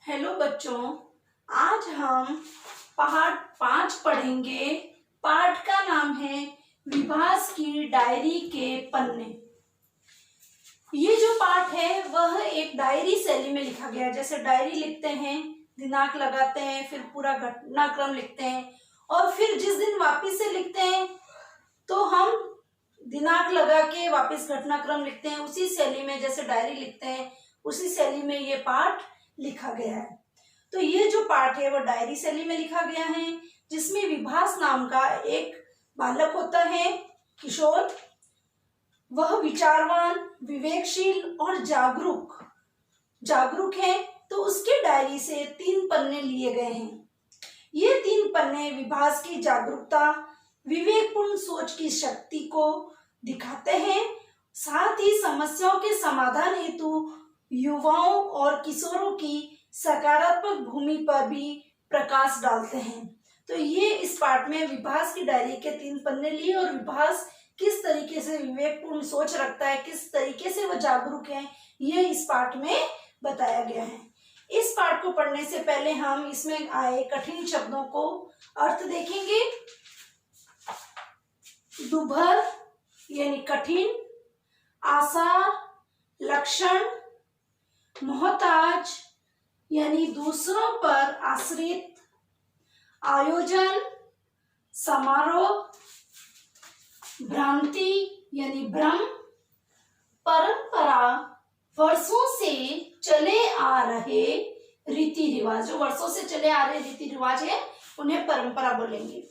Hello बच्चों, आज हम पाठ 5 पढ़ेंगे। पाठ का नाम है विभास की डायरी के पन्ने। ये जो पाठ है वह एक डायरी शैली में लिखा गया है। जैसे डायरी लिखते हैं, दिनांक लगाते हैं, फिर पूरा घटनाक्रम लिखते हैं और फिर जिस दिन वापिस से लिखते हैं तो हम दिनांक लगा के वापिस घटनाक्रम लिखते हैं। उसी शैली में जैसे डायरी लिखते हैं उसी शैली में ये पाठ लिखा गया है। तो ये जो पाठ है वो डायरी शैली में लिखा गया है, जिसमें विभास नाम का एक बालक होता है, किशोर। वह विचारवान, विवेकशील और जागरूक है। तो उसके डायरी से 3 पन्ने लिए गए हैं। ये 3 पन्ने विभास की जागरूकता, विवेकपूर्ण सोच की शक्ति को दिखाते हैं, साथ ही समस्याओं के समाधान हेतु युवाओं और किशोरों की सकारात्मक भूमि पर भी प्रकाश डालते हैं। तो ये इस पाठ में विभास की डायरी के 3 पन्ने लिए और विभास किस तरीके से विवेकपूर्ण सोच रखता है, किस तरीके से वह जागरूक है, ये इस पाठ में बताया गया है। इस पाठ को पढ़ने से पहले हम इसमें आए कठिन शब्दों को अर्थ देखेंगे। दुभर यानी कठिन, आसार लक्षण, मोहताज यानी दूसरों पर आश्रित, आयोजन समारोह, भ्रांति यानी भ्रम, परंपरा वर्षों से चले आ रहे रीति रिवाज। जो वर्षों से चले आ रहे रीति रिवाज है उन्हें परंपरा बोलेंगे।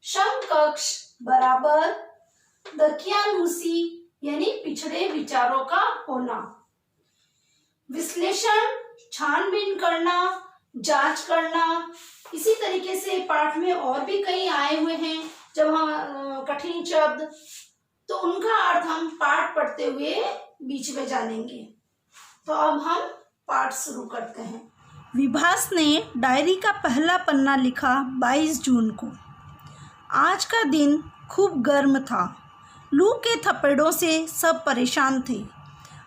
समकक्ष बराबर, दकियानुसी यानी पिछड़े विचारों का होना, विश्लेषण छानबीन करना, जांच करना। इसी तरीके से पाठ में और भी कई आए हुए हैं जब हम कठिन शब्द, तो उनका अर्थ हम पाठ पढ़ते हुए बीच में जानेंगे। तो अब हम पाठ शुरू करते हैं। विभास ने डायरी का पहला पन्ना लिखा 22 जून को। आज का दिन खूब गर्म था। लू के थपेड़ों से सब परेशान थे।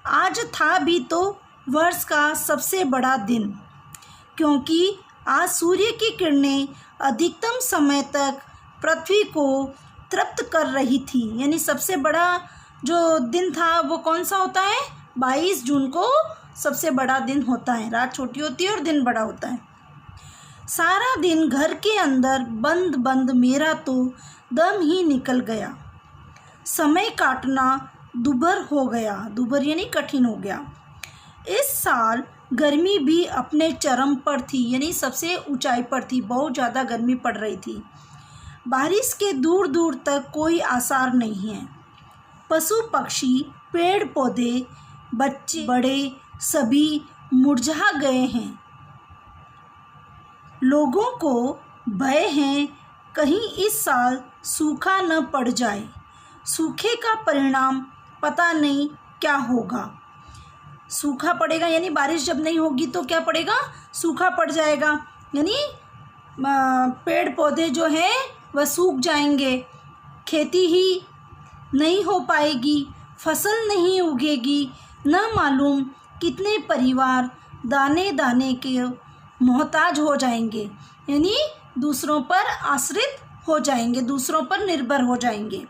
आज था भी तो वर्ष का सबसे बड़ा दिन, क्योंकि आज सूर्य की किरणें अधिकतम समय तक पृथ्वी को तृप्त कर रही थी। यानी सबसे बड़ा जो दिन था वो कौन सा होता है? 22 जून को सबसे बड़ा दिन होता है। रात छोटी होती है और दिन बड़ा होता है। सारा दिन घर के अंदर बंद बंद मेरा तो दम ही निकल गया। समय काटना दुभर हो गया। दुभर यानी कठिन हो गया। इस साल गर्मी भी अपने चरम पर थी, यानी सबसे ऊंचाई पर थी। बहुत ज़्यादा गर्मी पड़ रही थी। बारिश के दूर दूर तक कोई आसार नहीं है। पशु पक्षी, पेड़ पौधे, बच्चे बड़े सभी मुरझा गए हैं। लोगों को भय है कहीं इस साल सूखा न पड़ जाए। सूखे का परिणाम पता नहीं क्या होगा। सूखा पड़ेगा यानी बारिश जब नहीं होगी तो क्या पड़ेगा? सूखा पड़ जाएगा, यानी पेड़ पौधे जो हैं वह सूख जाएंगे, खेती ही नहीं हो पाएगी, फसल नहीं उगेगी। न मालूम कितने परिवार दाने दाने के मोहताज हो जाएंगे, यानी दूसरों पर आश्रित हो जाएंगे, दूसरों पर निर्भर हो जाएंगे।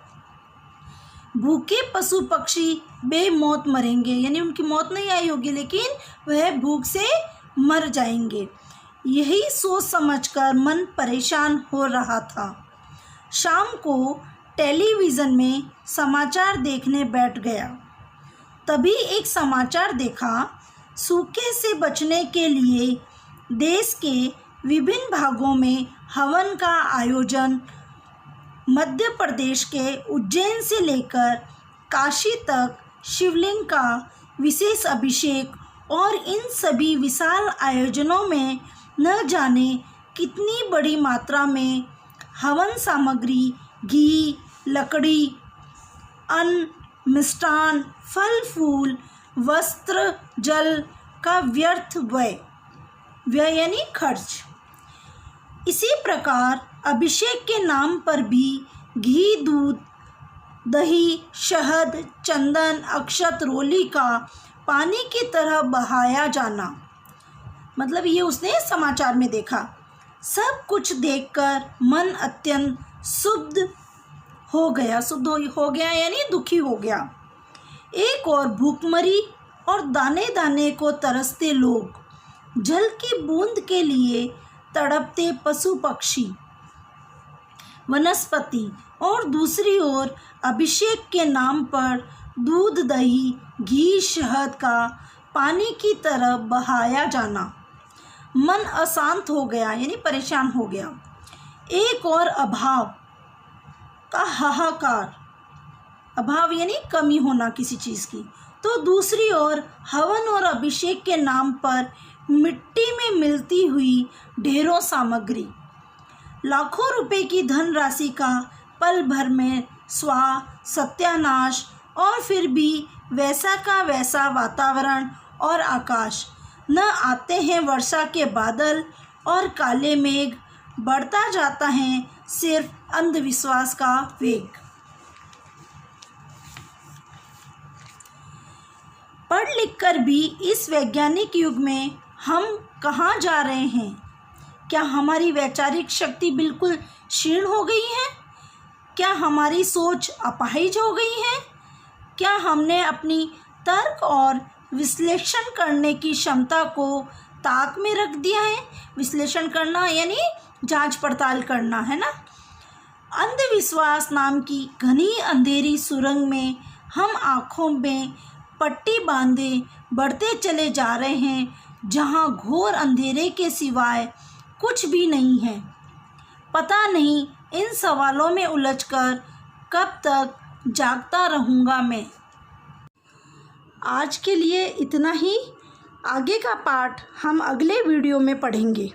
भूखे पशु पक्षी बेमौत मरेंगे, यानी उनकी मौत नहीं आई होगी लेकिन वह भूख से मर जाएंगे। यही सोच समझकर मन परेशान हो रहा था। शाम को टेलीविज़न में समाचार देखने बैठ गया। तभी एक समाचार देखा, सूखे से बचने के लिए देश के विभिन्न भागों में हवन का आयोजन। मध्य प्रदेश के उज्जैन से लेकर काशी तक शिवलिंग का विशेष अभिषेक और इन सभी विशाल आयोजनों में न जाने कितनी बड़ी मात्रा में हवन सामग्री, घी, लकड़ी, अन्न, मिष्टान, फल फूल, वस्त्र, जल का व्यर्थ व्यय यानी खर्च। इसी प्रकार अभिषेक के नाम पर भी घी, दूध, दही, शहद, चंदन, अक्षत, रोली का पानी की तरह बहाया जाना। मतलब ये उसने समाचार में देखा। सब कुछ देखकर मन अत्यंत क्षुब्ध हो गया यानी दुखी हो गया। एक और भूखमरी और दाने दाने को तरसते लोग, जल की बूंद के लिए तड़पते पशु पक्षी वनस्पति, और दूसरी ओर अभिषेक के नाम पर दूध दही घी शहद का पानी की तरह बहाया जाना। मन अशांत हो गया यानी परेशान हो गया। एक और अभाव का हाहाकार, अभाव यानी कमी होना किसी चीज़ की, तो दूसरी ओर हवन और अभिषेक के नाम पर मिट्टी में मिलती हुई ढेरों सामग्री, लाखों रुपए की धनराशि का पल भर में सत्यानाश, और फिर भी वैसा का वैसा वातावरण और आकाश। न आते हैं वर्षा के बादल और काले मेघ, बढ़ता जाता है सिर्फ अंधविश्वास का वेग। पढ़ लिख कर भी इस वैज्ञानिक युग में हम कहाँ जा रहे हैं? क्या हमारी वैचारिक शक्ति बिल्कुल क्षीण हो गई है? क्या हमारी सोच अपाहिज हो गई है? क्या हमने अपनी तर्क और विश्लेषण करने की क्षमता को ताक में रख दिया है? विश्लेषण करना यानी जांच पड़ताल करना, है ना। अंधविश्वास नाम की घनी अंधेरी सुरंग में हम आँखों में पट्टी बांधे बढ़ते चले जा रहे हैं, जहाँ घोर अंधेरे के सिवाय कुछ भी नहीं है। पता नहीं इन सवालों में उलझकर कब तक जागता रहूँगा मैं। आज के लिए इतना ही। आगे का पाठ हम अगले वीडियो में पढ़ेंगे।